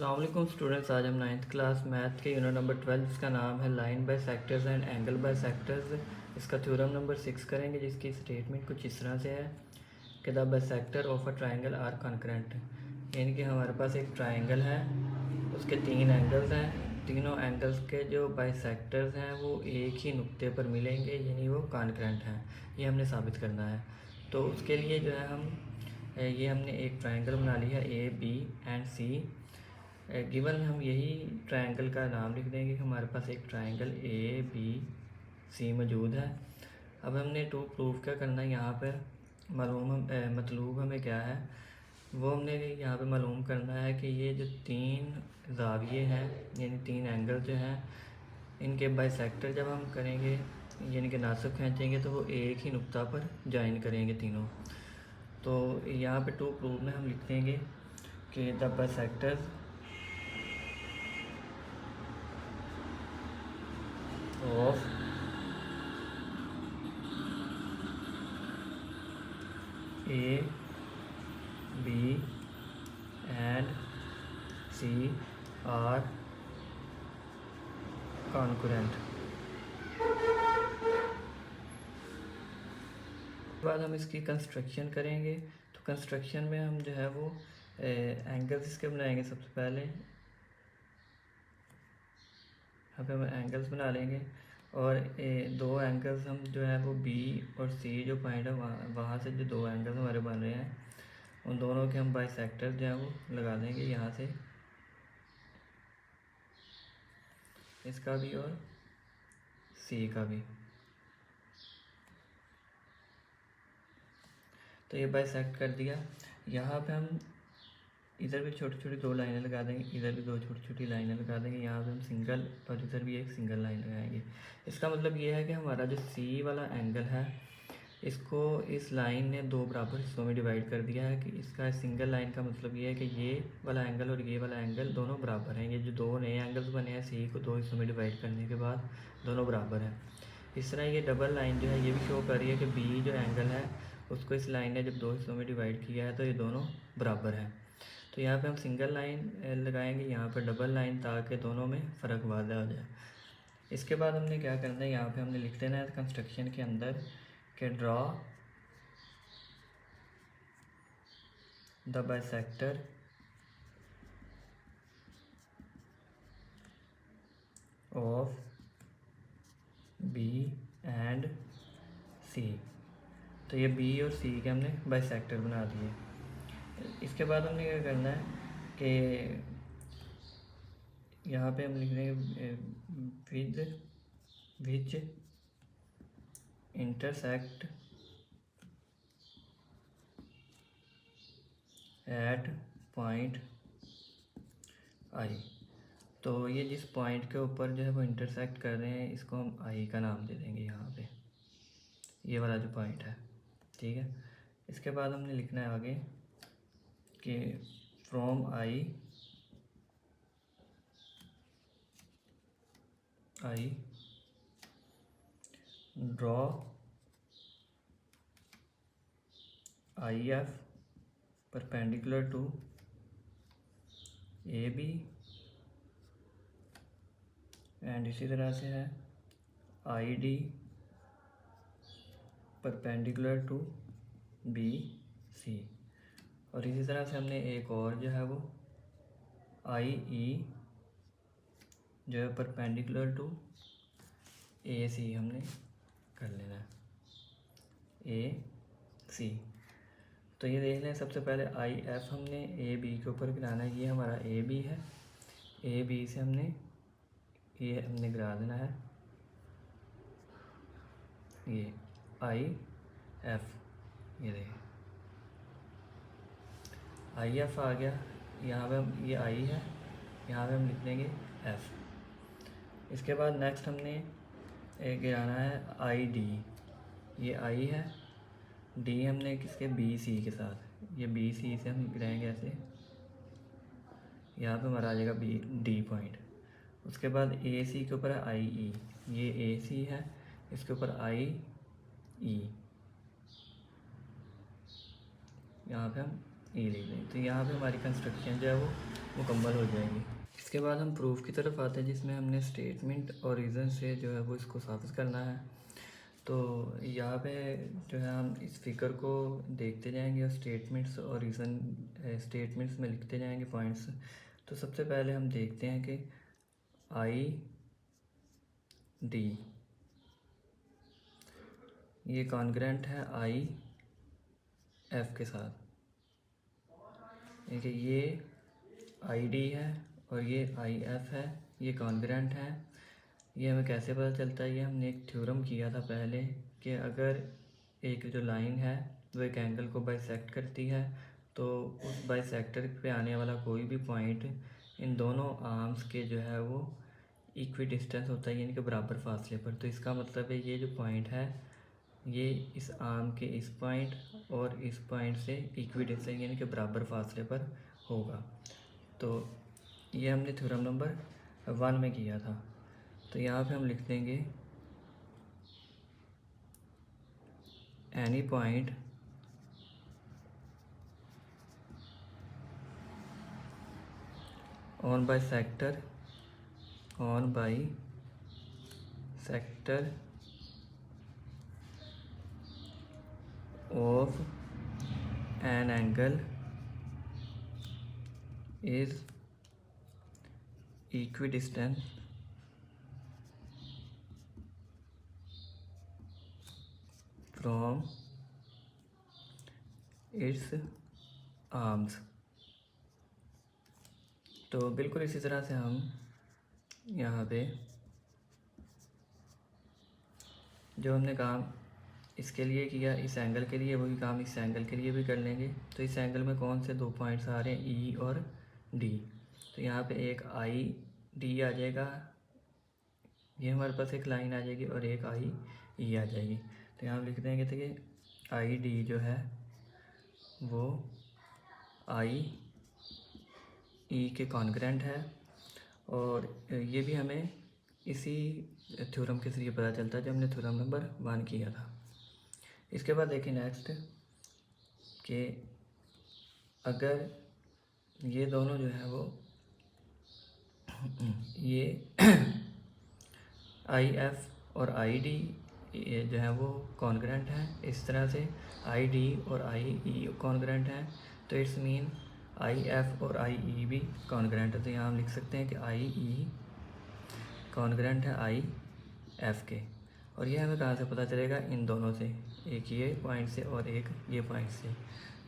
अस्सलामुअलैकुम स्टूडेंट्स, आज हम नाइन्थ क्लास मैथ के यूनिट नंबर 12 जिसका नाम है line by sectors and angle by sectors, इसका थ्योरम नंबर 6 करेंगे, जिसकी स्टेटमेंट कुछ इस तरह से है कि the bisector of a triangle are concurrent. यानी कि हमारे पास एक ट्राइंगल है, उसके तीन एंगल्स हैं, तीनों एंगल्स के जो बाइसेक्टर्स हैं वो एक ही नुक्ते पर मिलेंगे, यानी वो कॉन्करेंट हैं। ये हमने साबित करना है। तो उसके लिए जो है ये हमने एक ट्राइंगल बना लिया A B and C. Given में हम यही ट्रायंगल का नाम लिख देंगे कि हमारे पास एक ट्रायंगल ए बी सी मौजूद है। अब हमने टू प्रूफ क्या करना है, यहाँ पे मतलूब हमें क्या है वो हमने यहाँ पे मालूम करना है कि ये जो तीन ज़ाविये हैं यानी तीन एंगल जो हैं, इनके बाइसेक्टर जब हम करेंगे यानी कि नासब खींचेंगे तो वो एक ही नुक्ता पर ज्वाइन करेंगे तीनों। तो यहाँ पे टू प्रूफ में हम लिख देंगे कि the bisectors of A B and C are concurrent. बाद हम इसकी कंस्ट्रक्शन करेंगे। तो कंस्ट्रक्शन में हम जो है वो एंगल्स इसके बनाएंगे। सबसे पहले यहाँ पे हम एंगल्स बना लेंगे और दो एंगल्स हम जो है वो बी और सी जो पॉइंट है वहाँ से जो दो एंगल्स हमारे बन रहे हैं उन दोनों के हम बाइसेक्टर जो है वो लगा देंगे, यहाँ से इसका भी और सी का भी। तो ये बाइसेक्ट कर दिया। यहाँ पे हम इधर भी छोटी छोटी दो लाइनें लगा देंगे, इधर भी दो छोटी छोटी लाइनें लगा देंगे, यहाँ पे हम सिंगल और इधर भी एक सिंगल लाइन लगाएंगे। इसका मतलब ये है कि हमारा जो सी वाला एंगल है इसको इस लाइन ने दो बराबर हिस्सों में डिवाइड कर दिया है। कि इसका सिंगल लाइन का मतलब ये है कि ये वाला एंगल और ये वाला एंगल दोनों बराबर हैं। ये जो दो नए एंगल्स बने हैं सी को दो हिस्सों में डिवाइड करने के बाद दोनों बराबर हैं। इस तरह ये डबल लाइन जो है ये भी शो कर रही है कि बी जो एंगल है उसको इस लाइन ने जब दो हिस्सों में डिवाइड किया है तो ये दोनों बराबर हैं। तो यहाँ पे हम सिंगल लाइन लगाएंगे, यहाँ पे डबल लाइन, ताकि दोनों में फ़र्क वाज़ह हो जाए। इसके बाद हमने क्या करना है, यहाँ पे हमने लिख देना है कंस्ट्रक्शन के अंदर कि draw the bisector of B and C. तो ये बी और सी के हमने बाइसेक्टर बना दिए। इसके बाद हमने क्या करना है कि यहाँ पे हम लिख देंगे विच इंटरसेक्ट एट पॉइंट आई। तो ये जिस पॉइंट के ऊपर जो है वो इंटरसेक्ट कर रहे हैं इसको हम आई का नाम दे देंगे यहाँ पे, ये वाला जो पॉइंट है। ठीक है। इसके बाद हमने लिखना है आगे कि from I draw I F perpendicular to A B and इसी तरह से है I D perpendicular to B C. और इसी तरह से हमने एक और जो है वो आई ई जो है परपेंडिकुलर टू ए सी हमने कर लेना है, ए सी। तो ये देख लें, सबसे पहले आई एफ हमने ए बी के ऊपर गिराना है। ये हमारा ए बी है, ए बी से हमने गिरा देना है ये आई एफ। ये देखें आई एफ आ गया। यहाँ पे हम ये आई है, यहाँ पे हम लिख देंगे एफ। इसके बाद नेक्स्ट हमने गिराना है आई डी। ये आई है, डी हमने किसके बी सी के साथ, ये बी सी से हम गिराएंगे ऐसे, यहाँ पे हमारा आ जाएगा बी डी पॉइंट। उसके बाद ए सी के ऊपर है आई ई, ये ए सी है, इसके ऊपर आई ई, यहाँ पे हम ई लिख दें। तो यहाँ पे हमारी कंस्ट्रक्शन जो है वो मुकम्मल हो जाएगी। इसके बाद हम प्रूफ की तरफ आते हैं, जिसमें हमने स्टेटमेंट और रीज़न से जो है वो इसको साबित करना है। तो यहाँ पे जो है हम इस फिगर को देखते जाएंगे और स्टेटमेंट्स और रीज़न स्टेटमेंट्स में लिखते जाएंगे पॉइंट्स। तो सबसे पहले हम देखते हैं कि आई डी ये कॉन्ग्रेंट है आई एफ के साथ, यानी कि ये आई डी है और ये आई एफ है, ये कॉन्ग्रेंट है। ये हमें कैसे पता चलता है? ये हमने एक थ्योरम किया था पहले कि अगर एक जो लाइन है वो एक एंगल को बाइसेक्ट करती है, तो उस बाइसेक्टर पे आने वाला कोई भी पॉइंट इन दोनों आर्म्स के जो है वो इक्वी डिस्टेंस होता है, यानी कि बराबर फासले पर। तो इसका मतलब है ये जो पॉइंट है ये इस आर्म के इस पॉइंट और इस पॉइंट से इक्वी डिस्टेंस यानी कि बराबर फासले पर होगा। तो ये हमने थ्योरम नंबर 1 में किया था। तो यहाँ पे हम लिख देंगे any point on by sector of an angle is equidistant from its arms। तो बिल्कुल इसी तरह से हम यहाँ पे जो हमने काम इसके लिए किया, इस एंगल के लिए, वही काम इस एंगल के लिए भी कर लेंगे। तो इस एंगल में कौन से दो पॉइंट्स आ रहे हैं? ई और डी। तो यहाँ पे एक आई डी आ जाएगा, ये हमारे पास एक लाइन आ जाएगी, और एक आई ई आ जाएगी। तो यहाँ लिख देंगे तो कि आई डी जो है वो आई ई के कॉन्ग्रेंट है, और ये भी हमें इसी थ्योरम के जरिए पता चलता है जो हमने थ्योरम नंबर 1 किया था। इसके बाद देखिए नेक्स्ट कि अगर ये दोनों जो है वो ये आई एफ और आई डी ये जो है वो कॉन्ग्रेंट है, इस तरह से आई डी और आई ई कॉन्ग्रेंट है, तो इट्स मीन आई एफ और आई ई भी कॉन्ग्रेंट है। तो यहाँ हम लिख सकते हैं कि आई ई कॉन्ग्रेंट है आई एफ के। और ये हमें कहाँ से पता चलेगा? इन दोनों से, एक ये पॉइंट से और एक ये पॉइंट से,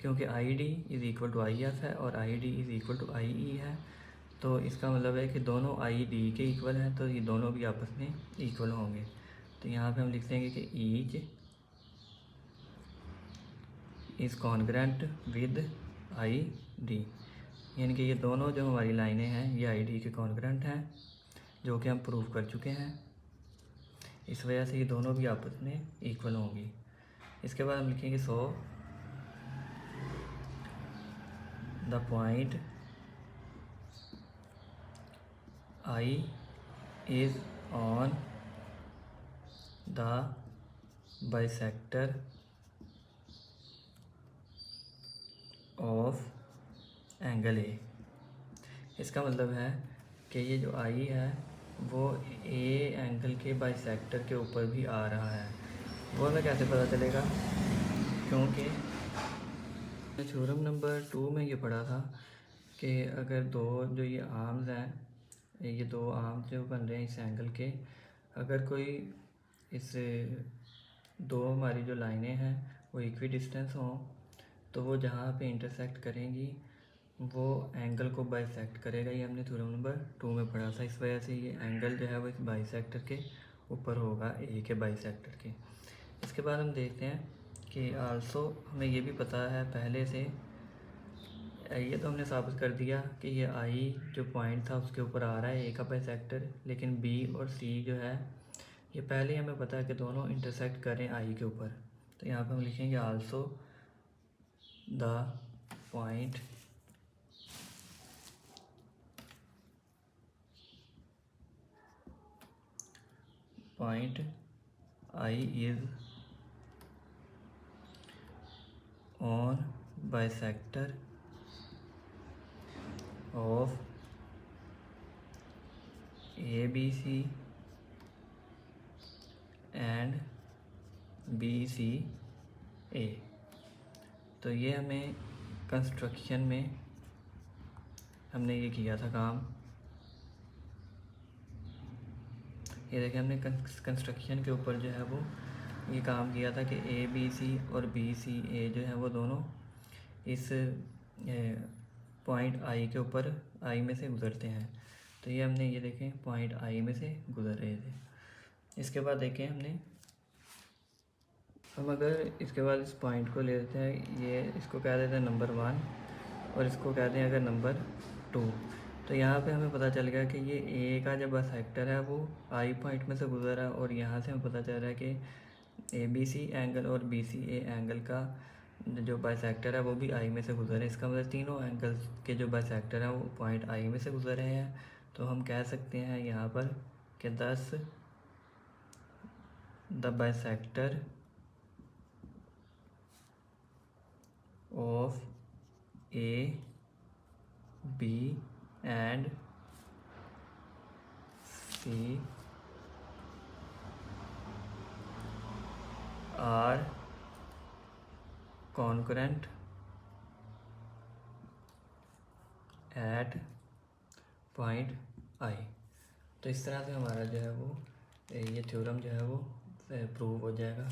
क्योंकि I D is equal to I F है और I D is equal to I E है। तो इसका मतलब है कि दोनों आई डी के इक्वल हैं, तो ये दोनों भी आपस में इक्वल होंगे। तो यहाँ पे हम लिख देंगे कि each is congruent with I D, यानी कि ये दोनों जो हमारी लाइनें हैं ये आई डी के कॉन्ग्रेंट हैं, जो कि हम प्रूव कर चुके हैं। इस वजह से ये दोनों भी आपस में इक्वल होंगी। इसके बाद हम लिखेंगे so the point I is on the bisector of angle A. इसका मतलब है कि ये जो आई है वो ए एंगल के बाइसेक्टर के ऊपर भी आ रहा है। वो हमें कैसे पता चलेगा? क्योंकि थ्योरम नंबर 2 में ये पढ़ा था कि अगर दो जो ये आर्म्स हैं, ये दो आर्म्स जो बन रहे हैं इस एंगल के, अगर कोई इस दो हमारी जो लाइनें हैं वो इक्वी डिस्टेंस हों, तो वो जहाँ पे इंटरसेक्ट करेंगी वो एंगल को बाइसेक्ट करेगा। ये हमने थ्योरम नंबर 2 में पढ़ा था। इस वजह से ये एंगल जो है वो इस बाइसेक्टर के ऊपर होगा, ए के बाइसेक्टर के। इसके बाद हम देखते हैं कि आल्सो हमें ये भी पता है पहले से, ये तो हमने साबित कर दिया कि ये आई जो पॉइंट था उसके ऊपर आ रहा है ए का बाइसेक्टर, लेकिन बी और सी जो है ये पहले ही हमें पता है कि दोनों इंटरसेक्ट करें आई के ऊपर। तो यहाँ पे हम लिखेंगे also the point I is on bisector of A B C and B C A. तो ये हमें कंस्ट्रक्शन में हमने ये किया था काम। ये देखिए हमने कंस्ट्रक्शन के ऊपर जो है वो ये काम किया था कि ए बी सी और बी सी ए जो है वो दोनों इस पॉइंट आई के ऊपर आई में से गुज़रते हैं। तो ये हमने ये देखें पॉइंट आई में से गुज़र रहे थे। इसके बाद देखें हम अगर इसके बाद इस पॉइंट को ले लेते हैं, ये इसको कह देते हैं नंबर 1 और इसको कहते हैं अगर नंबर 2। तो यहाँ पे हमें पता चल गया कि ये ए का जो बाइसेक्टर है वो आई पॉइंट में से गुजरा है, और यहाँ से हमें पता चल रहा है कि ए बी सी एंगल और बी सी ए एंगल का जो बाइसेक्टर है वो भी आई में से गुजर है। इसका मतलब तीनों एंगल्स के जो बाइसेक्टर हैं वो पॉइंट आई में से गुजर रहे हैं। तो हम कह सकते हैं यहाँ पर कि दस the bisector of A, B and C are concurrent at point I। तो इस तरह से हमारा जो है वो ये थ्योरम जो है वो प्रूव हो जाएगा।